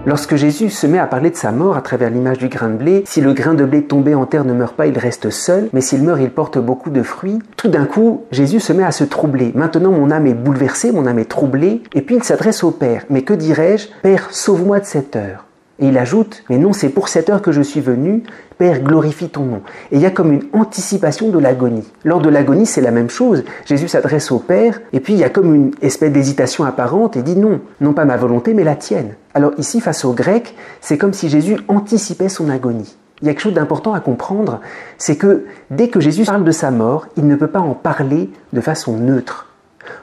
Lorsque Jésus se met à parler de sa mort à travers l'image du grain de blé, si le grain de blé tombé en terre ne meurt pas, il reste seul, mais s'il meurt, il porte beaucoup de fruits. Tout d'un coup, Jésus se met à se troubler. Maintenant, mon âme est bouleversée, mon âme est troublée, et puis il s'adresse au Père. Mais que dirais-je? Père, sauve-moi de cette heure. Et il ajoute, mais non, c'est pour cette heure que je suis venu, Père, glorifie ton nom. Et il y a comme une anticipation de l'agonie. Lors de l'agonie, c'est la même chose. Jésus s'adresse au Père, et puis il y a comme une espèce d'hésitation apparente, et dit non, non pas ma volonté, mais la tienne. Alors ici, face aux Grecs, c'est comme si Jésus anticipait son agonie. Il y a quelque chose d'important à comprendre, c'est que dès que Jésus parle de sa mort, il ne peut pas en parler de façon neutre.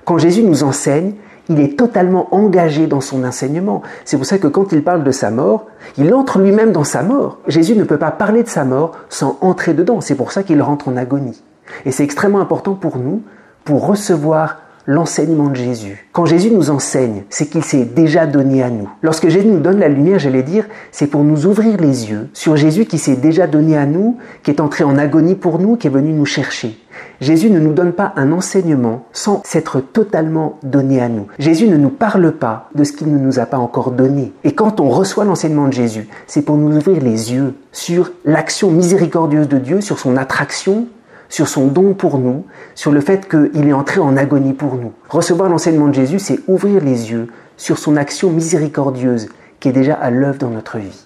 Quand Jésus nous enseigne, il est totalement engagé dans son enseignement. C'est pour ça que quand il parle de sa mort, il entre lui-même dans sa mort. Jésus ne peut pas parler de sa mort sans entrer dedans. C'est pour ça qu'il rentre en agonie. Et c'est extrêmement important pour nous, pour recevoir l'enseignement de Jésus. Quand Jésus nous enseigne, c'est qu'il s'est déjà donné à nous. Lorsque Jésus nous donne la lumière, j'allais dire, c'est pour nous ouvrir les yeux sur Jésus qui s'est déjà donné à nous, qui est entré en agonie pour nous, qui est venu nous chercher. Jésus ne nous donne pas un enseignement sans s'être totalement donné à nous. Jésus ne nous parle pas de ce qu'il ne nous a pas encore donné. Et quand on reçoit l'enseignement de Jésus, c'est pour nous ouvrir les yeux sur l'action miséricordieuse de Dieu, sur son attraction, sur son don pour nous, sur le fait qu'il est entré en agonie pour nous. Recevoir l'enseignement de Jésus, c'est ouvrir les yeux sur son action miséricordieuse qui est déjà à l'œuvre dans notre vie.